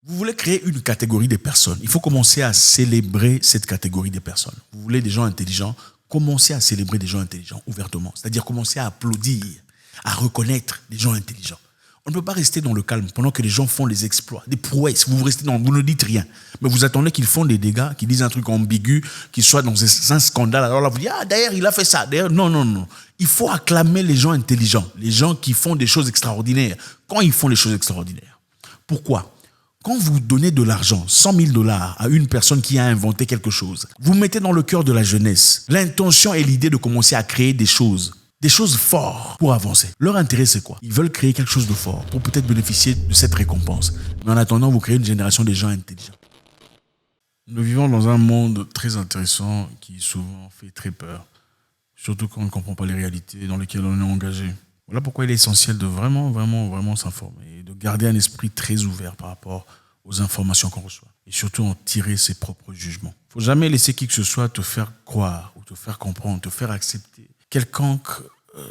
Vous voulez créer une catégorie de personnes. Il faut commencer à célébrer cette catégorie de personnes. Vous voulez des gens intelligents, commencez à célébrer des gens intelligents ouvertement. C'est-à-dire commencer à applaudir, à reconnaître des gens intelligents. On ne peut pas rester dans le calme pendant que les gens font des exploits, des prouesses. Vous ne dites rien. Mais vous attendez qu'ils font des dégâts, qu'ils disent un truc ambigu, qu'ils soient dans un scandale. Alors là, vous dites, d'ailleurs, il a fait ça. D'ailleurs, non. Il faut acclamer les gens intelligents, les gens qui font des choses extraordinaires. Quand ils font des choses extraordinaires. Pourquoi ? Quand vous donnez de l'argent, 100 000 $ à une personne qui a inventé quelque chose, vous mettez dans le cœur de la jeunesse l'intention et l'idée de commencer à créer des choses fortes pour avancer. Leur intérêt, c'est quoi ? Ils veulent créer quelque chose de fort pour peut-être bénéficier de cette récompense. Mais en attendant, vous créez une génération de gens intelligents. Nous vivons dans un monde très intéressant qui souvent fait très peur, surtout quand on ne comprend pas les réalités dans lesquelles on est engagé. Voilà pourquoi il est essentiel de vraiment s'informer et de garder un esprit très ouvert par rapport aux informations qu'on reçoit et surtout en tirer ses propres jugements. Il ne faut jamais laisser qui que ce soit te faire croire ou te faire comprendre, te faire accepter quelconque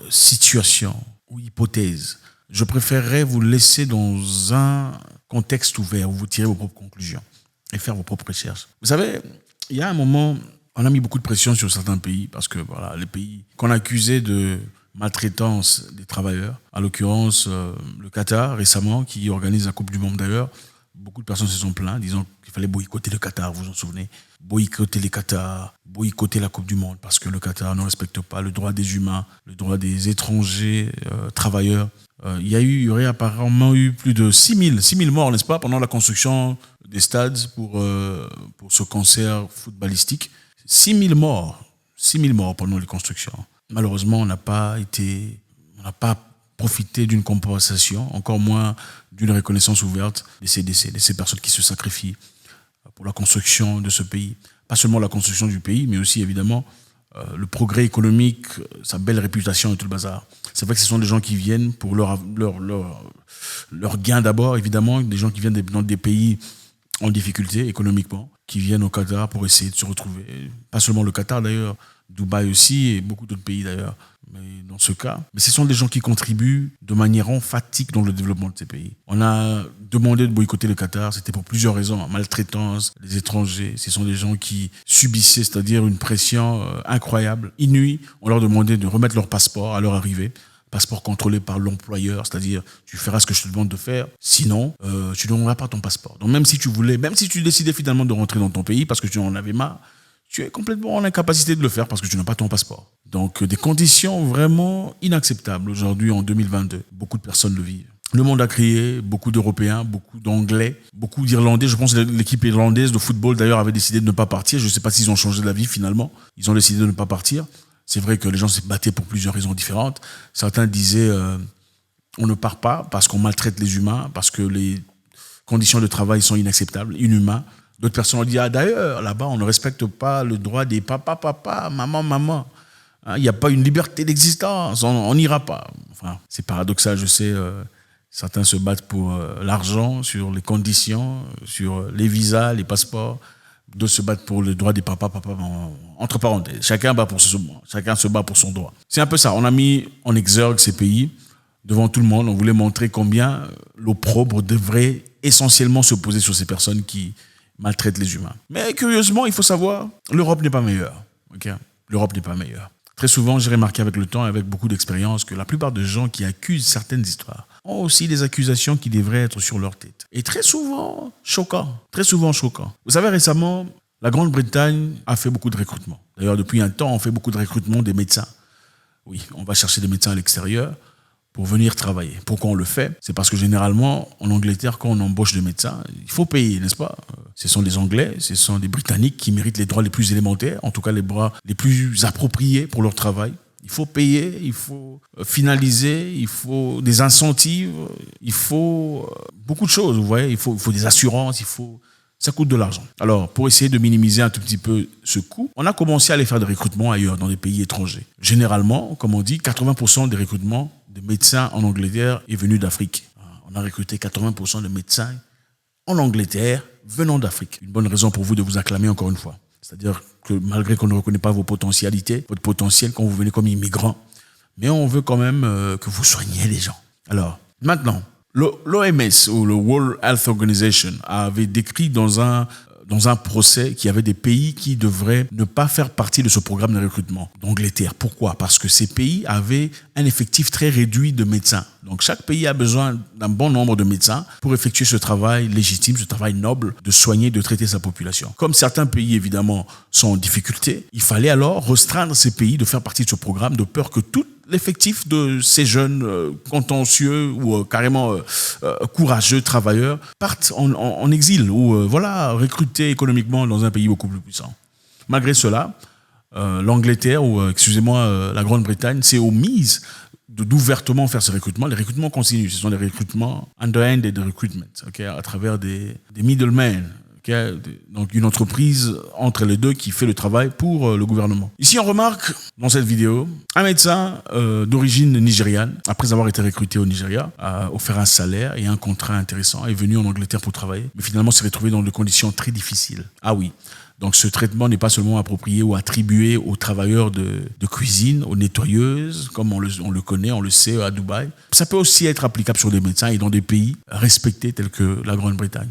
situation ou hypothèse. Je préférerais vous laisser dans un contexte ouvert où vous tirez vos propres conclusions et faire vos propres recherches. Vous savez, il y a un moment, on a mis beaucoup de pression sur certains pays parce que voilà, les pays qu'on accusait de maltraitance des travailleurs, en l'occurrence le Qatar récemment qui organise la Coupe du Monde d'ailleurs, beaucoup de personnes se sont plaintes disant qu'il fallait boycotter le Qatar, vous vous en souvenez, boycotter les Qatar, boycotter la Coupe du Monde parce que le Qatar ne respecte pas le droit des humains, le droit des étrangers travailleurs. Il y aurait apparemment eu plus de 6 000 morts, n'est-ce pas, pendant la construction des stades pour ce concert footballistique. 6 000 morts pendant les constructions. Malheureusement, on n'a pas profité d'une compensation, encore moins d'une reconnaissance ouverte de ces décès, de ces personnes qui se sacrifient pour la construction de ce pays. Pas seulement la construction du pays, mais aussi évidemment le progrès économique, sa belle réputation et tout le bazar. C'est vrai que ce sont des gens qui viennent pour leur gain d'abord, évidemment, des gens qui viennent dans des pays en difficulté économiquement, qui viennent au Qatar pour essayer de se retrouver. Pas seulement le Qatar d'ailleurs, Dubaï aussi et beaucoup d'autres pays d'ailleurs. Mais dans ce cas, ce sont des gens qui contribuent de manière emphatique dans le développement de ces pays. On a demandé de boycotter le Qatar, c'était pour plusieurs raisons. Maltraitance, les étrangers, ce sont des gens qui subissaient, c'est-à-dire une pression incroyable, inouïe. On leur demandait de remettre leur passeport à leur arrivée. Passeport contrôlé par l'employeur, c'est-à-dire tu feras ce que je te demande de faire, sinon tu ne donneras pas ton passeport. Donc même si tu décidais finalement de rentrer dans ton pays parce que tu en avais marre, tu es complètement en incapacité de le faire parce que tu n'as pas ton passeport. Donc des conditions vraiment inacceptables aujourd'hui en 2022. Beaucoup de personnes le vivent. Le monde a crié, beaucoup d'Européens, beaucoup d'Anglais, beaucoup d'Irlandais. Je pense que l'équipe irlandaise de football d'ailleurs avait décidé de ne pas partir. Je ne sais pas s'ils ont changé d'avis finalement. Ils ont décidé de ne pas partir. C'est vrai que les gens se battaient pour plusieurs raisons différentes. Certains disaient on ne part pas parce qu'on maltraite les humains, parce que les conditions de travail sont inacceptables, inhumains. D'autres personnes ont dit d'ailleurs, là-bas, on ne respecte pas le droit des papa, maman. Il n'y a pas une liberté d'existence, on n'ira pas. Enfin, c'est paradoxal, je sais. Certains se battent pour l'argent, sur les conditions, sur les visas, les passeports. D'autres se battent pour le droit des papa, entre parenthèses. Chacun se bat pour son droit. C'est un peu ça. On a mis en exergue ces pays devant tout le monde. On voulait montrer combien l'opprobre devrait essentiellement se poser sur ces personnes qui maltraitent les humains. Mais curieusement, il faut savoir, l'Europe n'est pas meilleure. Okay? L'Europe n'est pas meilleure. Très souvent, j'ai remarqué avec le temps et avec beaucoup d'expérience que la plupart des gens qui accusent certaines histoires ont aussi des accusations qui devraient être sur leur tête. Et très souvent choquant. Vous savez, récemment, la Grande-Bretagne a fait beaucoup de recrutements. D'ailleurs, depuis un temps, on fait beaucoup de recrutements des médecins. Oui, on va chercher des médecins à l'extérieur pour venir travailler. Pourquoi on le fait ? C'est parce que généralement, en Angleterre, quand on embauche des médecins, il faut payer, n'est-ce pas ? Ce sont des Anglais, ce sont des Britanniques qui méritent les droits les plus élémentaires, en tout cas les droits les plus appropriés pour leur travail. Il faut payer, il faut finaliser, il faut des incentives, il faut beaucoup de choses, vous voyez. Il faut des assurances, ça coûte de l'argent. Alors, pour essayer de minimiser un tout petit peu ce coût, on a commencé à aller faire des recrutements ailleurs, dans des pays étrangers. Généralement, comme on dit, 80% des recrutements de médecins en Angleterre est venu d'Afrique. On a recruté 80% de médecins en Angleterre venant d'Afrique. Une bonne raison pour vous de vous acclamer encore une fois. C'est-à-dire que malgré qu'on ne reconnaît pas vos potentialités, votre potentiel quand vous venez comme immigrant, mais on veut quand même que vous soigniez les gens. Alors, maintenant, L'OMS, ou le World Health Organization, avait décrit dans un procès qu'il y avait des pays qui devraient ne pas faire partie de ce programme de recrutement d'Angleterre. Pourquoi? Parce que ces pays avaient un effectif très réduit de médecins. Donc chaque pays a besoin d'un bon nombre de médecins pour effectuer ce travail légitime, ce travail noble de soigner, de traiter sa population. Comme certains pays, évidemment, sont en difficulté, il fallait alors restreindre ces pays de faire partie de ce programme de peur que tout l'effectif de ces jeunes contentieux ou carrément courageux travailleurs partent en exil ou recrutés économiquement dans un pays beaucoup plus puissant. Malgré cela, l'Angleterre ou la Grande-Bretagne s'est omise d'ouvertement faire ces recrutements. Les recrutements continuent. Ce sont des recrutements underhanded recruitment, à travers des middlemen. Donc une entreprise entre les deux qui fait le travail pour le gouvernement. Ici, on remarque dans cette vidéo un médecin d'origine nigériane, après avoir été recruté au Nigeria, a offert un salaire et un contrat intéressant, est venu en Angleterre pour travailler, mais finalement s'est retrouvé dans des conditions très difficiles. Ah oui. Donc ce traitement n'est pas seulement approprié ou attribué aux travailleurs de cuisine, aux nettoyeuses, comme on le connaît, on le sait à Dubaï. Ça peut aussi être applicable sur des médecins et dans des pays respectés tels que la Grande-Bretagne.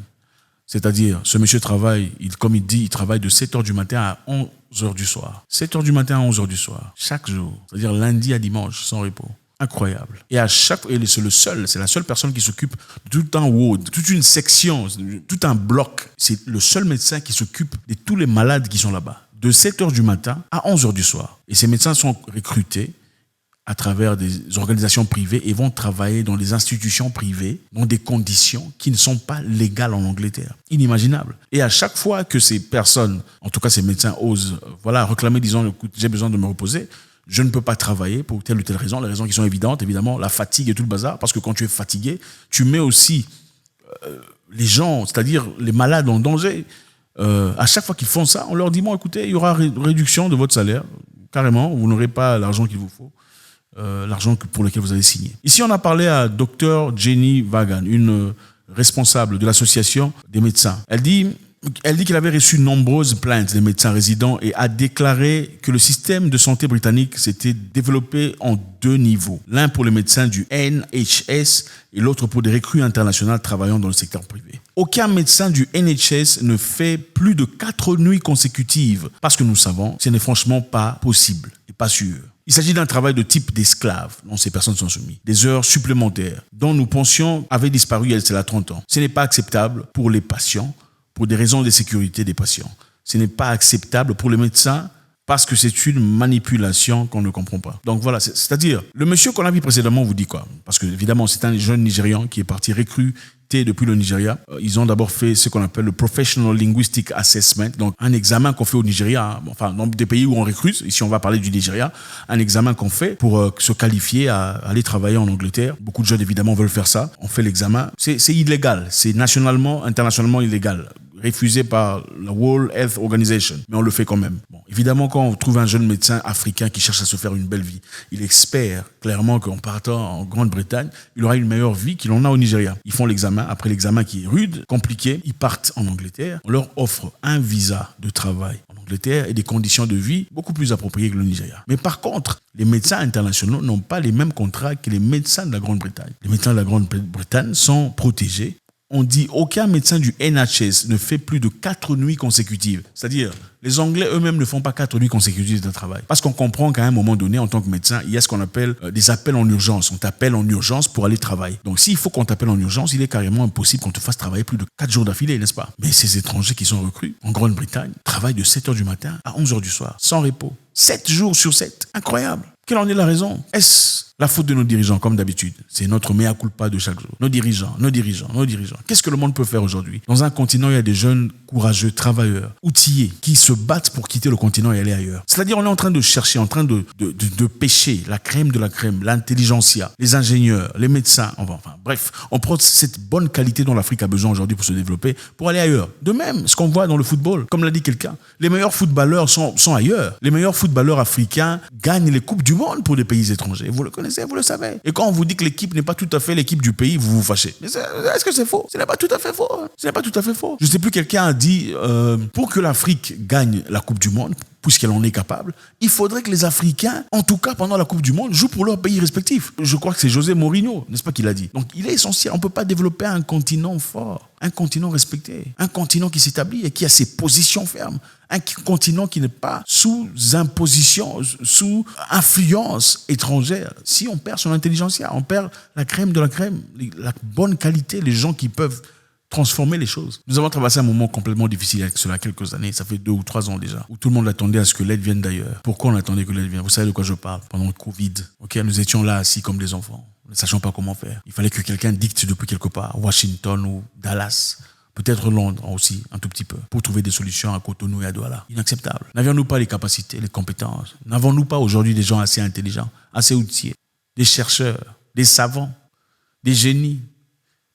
C'est-à-dire, ce monsieur travaille, comme il dit, il travaille de 7h du matin à 11h du soir. 7h du matin à 11h du soir, chaque jour. C'est-à-dire lundi à dimanche, sans repos. Incroyable. Et c'est la seule personne qui s'occupe de tout un ward, toute une section, tout un bloc. C'est le seul médecin qui s'occupe de tous les malades qui sont là-bas. De 7h du matin à 11h du soir. Et ces médecins sont recrutés à travers des organisations privées et vont travailler dans des institutions privées dans des conditions qui ne sont pas légales en Angleterre. Inimaginable. Et à chaque fois que ces personnes, en tout cas ces médecins, osent réclamer, disant, écoute, j'ai besoin de me reposer, je ne peux pas travailler pour telle ou telle raison, les raisons qui sont évidentes, évidemment, la fatigue et tout le bazar, parce que quand tu es fatigué, tu mets aussi les gens, c'est-à-dire les malades en danger. À chaque fois qu'ils font ça, on leur dit, bon, écoutez, il y aura réduction de votre salaire, carrément, vous n'aurez pas l'argent qu'il vous faut. L'argent pour lequel vous avez signé. Ici, on a parlé à Dr Jenny Vaughan, une responsable de l'association des médecins. Elle dit qu'elle avait reçu nombreuses plaintes des médecins résidents et a déclaré que le système de santé britannique s'était développé en 2 niveaux. L'un pour les médecins du NHS et l'autre pour des recrues internationales travaillant dans le secteur privé. Aucun médecin du NHS ne fait plus de 4 nuits consécutives parce que nous savons, ce n'est franchement pas possible et pas sûr. Il s'agit d'un travail de type d'esclave dont ces personnes sont soumises. Des heures supplémentaires dont nous pensions avaient disparu il y a cela 30 ans. Ce n'est pas acceptable pour les patients, pour des raisons de sécurité des patients. Ce n'est pas acceptable pour les médecins parce que c'est une manipulation qu'on ne comprend pas. Donc voilà, c'est-à-dire, le monsieur qu'on a vu précédemment vous dit quoi? Parce que évidemment, c'est un jeune Nigérian qui est parti recruter depuis le Nigeria. Ils ont d'abord fait ce qu'on appelle le Professional Linguistic Assessment, donc un examen qu'on fait au Nigeria, dans des pays où on recrute, ici on va parler du Nigeria, un examen qu'on fait pour se qualifier à aller travailler en Angleterre. Beaucoup de jeunes évidemment veulent faire ça. On fait l'examen. C'est illégal, c'est nationalement, internationalement illégal, refusé par la World Health Organization, mais on le fait quand même. Bon, évidemment, quand on trouve un jeune médecin africain qui cherche à se faire une belle vie, il espère clairement qu'en partant en Grande-Bretagne, il aura une meilleure vie qu'il en a au Nigeria. Ils font l'examen, après l'examen qui est rude, compliqué, ils partent en Angleterre, on leur offre un visa de travail en Angleterre et des conditions de vie beaucoup plus appropriées que le Nigeria. Mais par contre, les médecins internationaux n'ont pas les mêmes contrats que les médecins de la Grande-Bretagne. Les médecins de la Grande-Bretagne sont protégés. On dit aucun médecin du NHS ne fait plus de 4 nuits consécutives. C'est-à-dire, les Anglais eux-mêmes ne font pas 4 nuits consécutives de travail. Parce qu'on comprend qu'à un moment donné, en tant que médecin, il y a ce qu'on appelle des appels en urgence. On t'appelle en urgence pour aller travailler. Donc s'il faut qu'on t'appelle en urgence, il est carrément impossible qu'on te fasse travailler plus de 4 jours d'affilée, n'est-ce pas? Mais ces étrangers qui sont recrutés en Grande-Bretagne travaillent de 7h du matin à 11h du soir, sans repos. 7 jours sur 7. Incroyable. Quelle en est la raison? Est-ce la faute de nos dirigeants, comme d'habitude? C'est notre mea culpa de chaque jour. Nos dirigeants. Qu'est-ce que le monde peut faire aujourd'hui? Dans un continent, il y a des jeunes courageux, travailleurs, outillés, qui se battent pour quitter le continent et aller ailleurs. C'est-à-dire, on est en train de chercher, en train de pêcher la crème de la crème, l'intelligentsia, les ingénieurs, les médecins, bref, on prend cette bonne qualité dont l'Afrique a besoin aujourd'hui pour se développer, pour aller ailleurs. De même, ce qu'on voit dans le football, comme l'a dit quelqu'un, les meilleurs footballeurs sont ailleurs. Les meilleurs footballeurs africains gagnent les coupes du monde pour des pays étrangers. Vous le connaissez, vous le savez. Et quand on vous dit que l'équipe n'est pas tout à fait l'équipe du pays, vous vous fâchez. Mais est-ce que c'est faux? Ce n'est pas tout à fait faux. Ce n'est pas tout à fait faux. Je ne sais plus, quelqu'un a dit, pour que l'Afrique gagne la Coupe du Monde, puisqu'elle en est capable, il faudrait que les Africains, en tout cas pendant la Coupe du Monde, jouent pour leur pays respectif. Je crois que c'est José Mourinho, n'est-ce pas, qui l'a dit. Donc il est essentiel. On ne peut pas développer un continent fort, un continent respecté, un continent qui s'établit et qui a ses positions fermes, un continent qui n'est pas sous imposition, sous influence étrangère. Si on perd son intelligentsia, on perd la crème de la crème, la bonne qualité, les gens qui peuvent transformer les choses. Nous avons traversé un moment complètement difficile avec cela, quelques années, ça fait 2 ou 3 ans déjà, où tout le monde attendait à ce que l'aide vienne d'ailleurs. Pourquoi on attendait que l'aide vienne? Vous savez de quoi je parle? Pendant le Covid, nous étions là assis comme des enfants, ne sachant pas comment faire. Il fallait que quelqu'un dicte depuis quelque part, Washington ou Dallas, peut-être Londres aussi, un tout petit peu, pour trouver des solutions à Cotonou et à Douala. Inacceptable. N'avions-nous pas les capacités, les compétences? N'avons-nous pas aujourd'hui des gens assez intelligents, assez outillés, des chercheurs, des savants, des génies,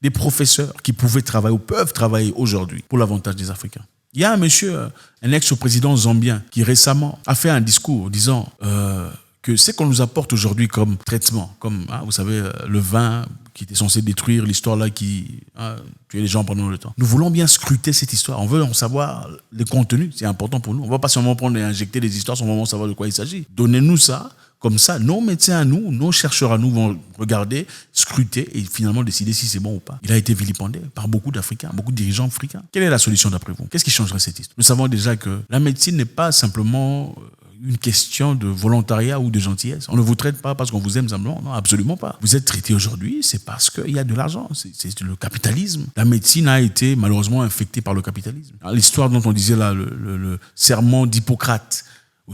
des professeurs qui pouvaient travailler ou peuvent travailler aujourd'hui pour l'avantage des Africains? Il y a un monsieur, un ex-président zambien, qui récemment a fait un discours disant que ce qu'on nous apporte aujourd'hui comme traitement, comme, vous savez, le vin qui était censé détruire l'histoire là qui tuait les gens pendant le temps. Nous voulons bien scruter cette histoire. On veut en savoir les contenus. C'est important pour nous. On ne va pas seulement prendre et injecter des histoires sans vraiment savoir de quoi il s'agit. Donnez-nous ça. Comme ça, nos médecins à nous, nos chercheurs à nous vont regarder, scruter et finalement décider si c'est bon ou pas. Il a été vilipendé par beaucoup d'Africains, beaucoup de dirigeants africains. Quelle est la solution d'après vous? Qu'est-ce qui changerait cette histoire? Nous savons déjà que la médecine n'est pas simplement une question de volontariat ou de gentillesse. On ne vous traite pas parce qu'on vous aime simplement. Non, absolument pas. Vous êtes traité aujourd'hui, c'est parce qu'il y a de l'argent. C'est le capitalisme. La médecine a été malheureusement infectée par le capitalisme. L'histoire dont on disait là, le serment d'Hippocrate,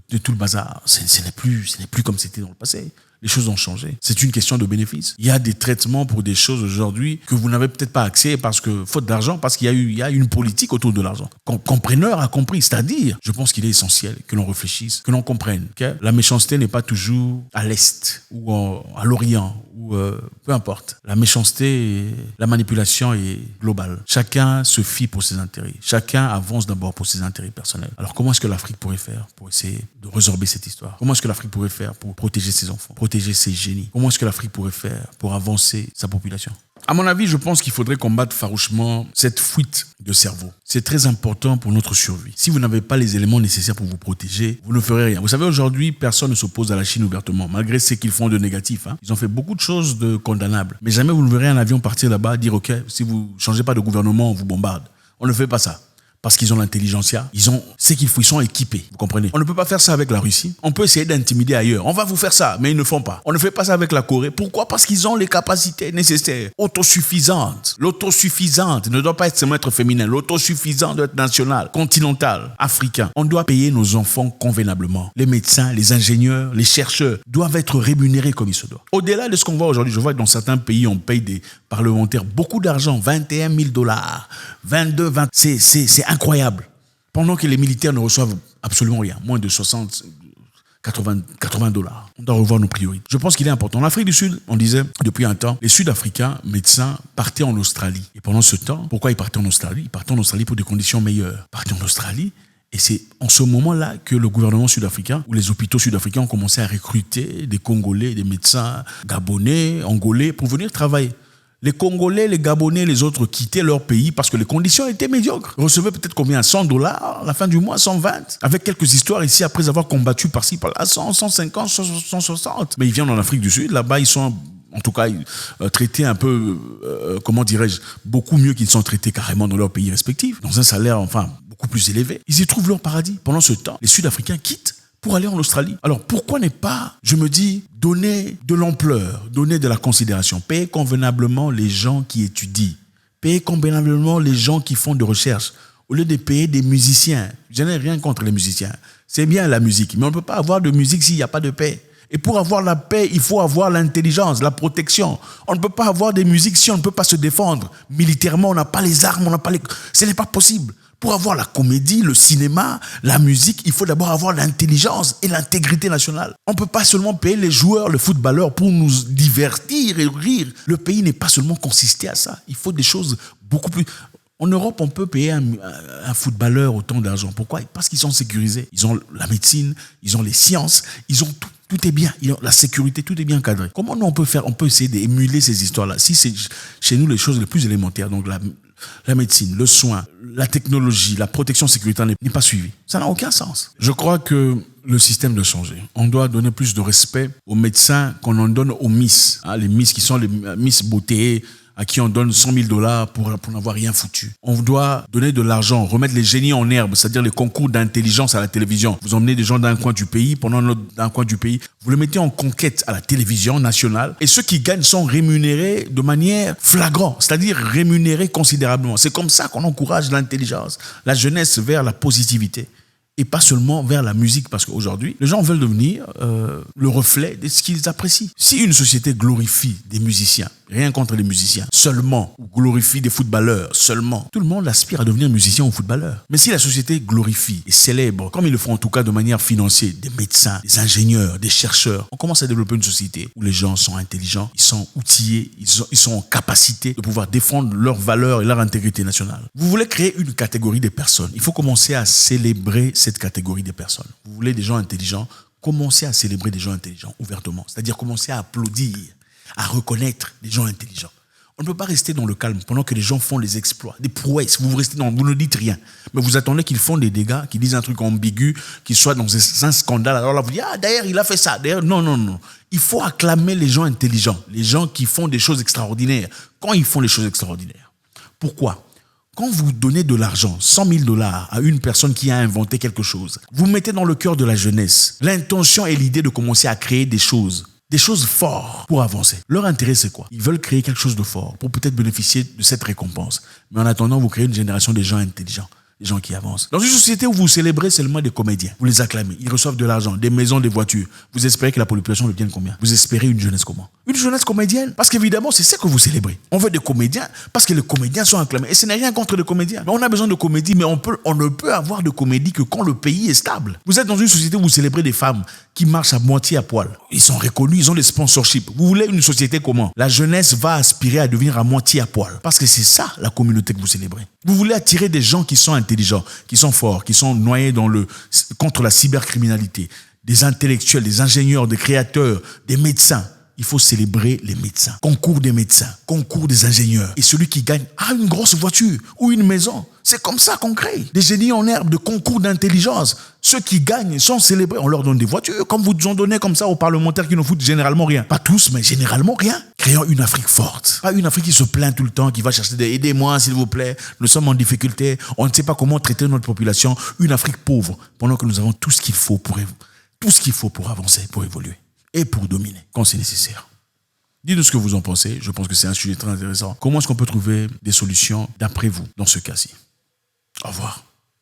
de tout le bazar, ce n'est plus comme c'était dans le passé. Les choses ont changé. C'est une question de bénéfice. Il y a des traitements pour des choses aujourd'hui que vous n'avez peut-être pas accès parce que, faute d'argent, parce qu'il y a une politique autour de l'argent. Compreneur a compris. C'est-à-dire, je pense qu'il est essentiel que l'on réfléchisse, que l'on comprenne que la méchanceté n'est pas toujours à l'Est ou à l'Orient ou peu importe. La méchanceté, la manipulation est globale. Chacun se fie pour ses intérêts. Chacun avance d'abord pour ses intérêts personnels. Alors comment est-ce que l'Afrique pourrait faire pour essayer de résorber cette histoire? Comment est-ce que l'Afrique pourrait faire pour protéger ses enfants, protéger ses génies? Comment est-ce que l'Afrique pourrait faire pour avancer sa population? À mon avis, je pense qu'il faudrait combattre farouchement cette fuite de cerveau. C'est très important pour notre survie. Si vous n'avez pas les éléments nécessaires pour vous protéger, vous ne ferez rien. Vous savez, aujourd'hui, personne ne s'oppose à la Chine ouvertement, malgré ce qu'ils font de négatif. Ils ont fait beaucoup de choses de condamnables. Mais jamais vous ne verrez un avion partir là-bas, dire « Ok, si vous ne changez pas de gouvernement, on vous bombarde ». On ne fait pas ça. Parce qu'ils ont l'intelligentsia, ils ont ce qu'il faut, ils sont équipés, vous comprenez? On ne peut pas faire ça avec la Russie. On peut essayer d'intimider ailleurs. On va vous faire ça, mais ils ne font pas. On ne fait pas ça avec la Corée. Pourquoi? Parce qu'ils ont les capacités nécessaires, autosuffisantes. L'autosuffisante ne doit pas seulement être féminin. L'autosuffisant doit être national, continental, africain. On doit payer nos enfants convenablement. Les médecins, les ingénieurs, les chercheurs doivent être rémunérés comme il se doit. Au-delà de ce qu'on voit aujourd'hui, je vois que dans certains pays, on paye des parlementaires beaucoup d'argent, $21 000, 22, 20, c'est incroyable. Pendant que les militaires ne reçoivent absolument rien, moins de 60, 80 $. On doit revoir nos priorités. Je pense qu'il est important. En Afrique du Sud, on disait depuis un temps, les Sud-Africains, médecins, partaient en Australie. Et pendant ce temps, pourquoi ils partaient en Australie? Ils partaient en Australie pour des conditions meilleures. Ils partaient en Australie. Et c'est en ce moment-là que le gouvernement sud-africain ou les hôpitaux sud-africains ont commencé à recruter des Congolais, des médecins gabonais, angolais pour venir travailler. Les Congolais, les Gabonais, les autres quittaient leur pays parce que les conditions étaient médiocres. Ils recevaient peut-être combien? $100 à la fin du mois, 120. Avec quelques histoires ici, après avoir combattu par-ci, par-là, 100, 150, 160. Mais ils viennent en Afrique du Sud, là-bas, ils sont, en tout cas, traités un peu, comment dirais-je, beaucoup mieux qu'ils sont traités carrément dans leur pays respectifs, dans un salaire, enfin, beaucoup plus élevé. Ils y trouvent leur paradis. Pendant ce temps, les Sud-Africains quittent pour aller en Australie. Alors, pourquoi ne pas, je me dis, donner de l'ampleur, donner de la considération, payer convenablement les gens qui étudient, payer convenablement les gens qui font de recherche, au lieu de payer des musiciens. Je n'ai rien contre les musiciens. C'est bien la musique, mais on ne peut pas avoir de musique s'il n'y a pas de paix. Et pour avoir la paix, il faut avoir l'intelligence, la protection. On ne peut pas avoir des musiques si on ne peut pas se défendre. Militairement, on n'a pas les armes, on n'a pas les... Ce n'est pas possible. Pour avoir la comédie, le cinéma, la musique, il faut d'abord avoir l'intelligence et l'intégrité nationale. On ne peut pas seulement payer les joueurs, les footballeurs pour nous divertir et rire. Le pays n'est pas seulement consisté à ça. Il faut des choses beaucoup plus... En Europe, on peut payer un footballeur autant d'argent. Pourquoi? Parce qu'ils sont sécurisés. Ils ont la médecine, ils ont les sciences, ils ont tout. Tout est bien, la sécurité, tout est bien cadré. Comment nous on peut faire? On peut essayer d'émuler ces histoires-là. Si c'est chez nous les choses les plus élémentaires, donc la médecine, le soin, la technologie, la protection sécuritaire n'est pas suivie. Ça n'a aucun sens. Je crois que le système doit changer. On doit donner plus de respect aux médecins qu'on en donne aux Miss. Les Miss qui sont les Miss beauté, à qui on donne 100 000 $ pour n'avoir rien foutu. On doit donner de l'argent, remettre les génies en herbe, c'est-à-dire les concours d'intelligence à la télévision. Vous emmenez des gens d'un coin du pays, pendant un autre d'un coin du pays, vous les mettez en conquête à la télévision nationale, et ceux qui gagnent sont rémunérés de manière flagrante, c'est-à-dire rémunérés considérablement. C'est comme ça qu'on encourage l'intelligence, la jeunesse vers la positivité. Et pas seulement vers la musique, parce qu'aujourd'hui, les gens veulent devenir le reflet de ce qu'ils apprécient. Si une société glorifie des musiciens, rien contre les musiciens, seulement, ou glorifie des footballeurs, seulement, tout le monde aspire à devenir musicien ou footballeur. Mais si la société glorifie et célèbre, comme ils le font en tout cas de manière financière, des médecins, des ingénieurs, des chercheurs, on commence à développer une société où les gens sont intelligents, ils sont outillés, ils sont en capacité de pouvoir défendre leurs valeurs et leur intégrité nationale. Vous voulez créer une catégorie des personnes, il faut commencer à célébrer cette catégorie des personnes. Vous voulez des gens intelligents, commencez à célébrer des gens intelligents ouvertement. C'est-à-dire commencer à applaudir, à reconnaître des gens intelligents. On ne peut pas rester dans le calme pendant que les gens font des exploits, des prouesses. Vous ne dites rien. Mais vous attendez qu'ils font des dégâts, qu'ils disent un truc ambigu, qu'ils soient dans un scandale. Alors là, vous dites, d'ailleurs, il a fait ça. D'ailleurs, non. Il faut acclamer les gens intelligents, les gens qui font des choses extraordinaires. Quand ils font des choses extraordinaires. Pourquoi ? Quand vous donnez de l'argent, 100 000 $ à une personne qui a inventé quelque chose, vous mettez dans le cœur de la jeunesse l'intention et l'idée de commencer à créer des choses fortes pour avancer. Leur intérêt, c'est quoi? Ils veulent créer quelque chose de fort pour peut-être bénéficier de cette récompense. Mais en attendant, vous créez une génération de gens intelligents, des gens qui avancent. Dans une société où vous célébrez seulement des comédiens, vous les acclamez, ils reçoivent de l'argent, des maisons, des voitures, vous espérez que la population devienne combien? Vous espérez une jeunesse comment? Une jeunesse comédienne. Parce qu'évidemment, c'est ça que vous célébrez. On veut des comédiens parce que les comédiens sont acclamés. Et ce n'est rien contre les comédiens. Mais on a besoin de comédie, mais on ne peut avoir de comédie que quand le pays est stable. Vous êtes dans une société où vous célébrez des femmes qui marchent à moitié à poil. Ils sont reconnus, ils ont des sponsorships. Vous voulez une société comment? La jeunesse va aspirer à devenir à moitié à poil. Parce que c'est ça la communauté que vous célébrez. Vous voulez attirer des gens qui sont intelligents, qui sont forts, qui sont noyés contre la cybercriminalité. Des intellectuels, des ingénieurs, des créateurs, des médecins. Il faut célébrer les médecins. Concours des médecins, concours des ingénieurs. Et celui qui gagne a une grosse voiture ou une maison. C'est comme ça qu'on crée. Des génies en herbe, de concours d'intelligence. Ceux qui gagnent sont célébrés. On leur donne des voitures, comme vous en donnez comme ça aux parlementaires qui ne foutent généralement rien. Pas tous, mais généralement rien. Créons une Afrique forte. Pas une Afrique qui se plaint tout le temps, qui va chercher des aidez-moi s'il vous plaît. Nous sommes en difficulté. On ne sait pas comment traiter notre population. Une Afrique pauvre, pendant que nous avons tout ce qu'il faut pour avancer, pour évoluer. Et pour dominer, quand c'est nécessaire. Dites-nous ce que vous en pensez. Je pense que c'est un sujet très intéressant. Comment est-ce qu'on peut trouver des solutions d'après vous dans ce cas-ci? Au revoir.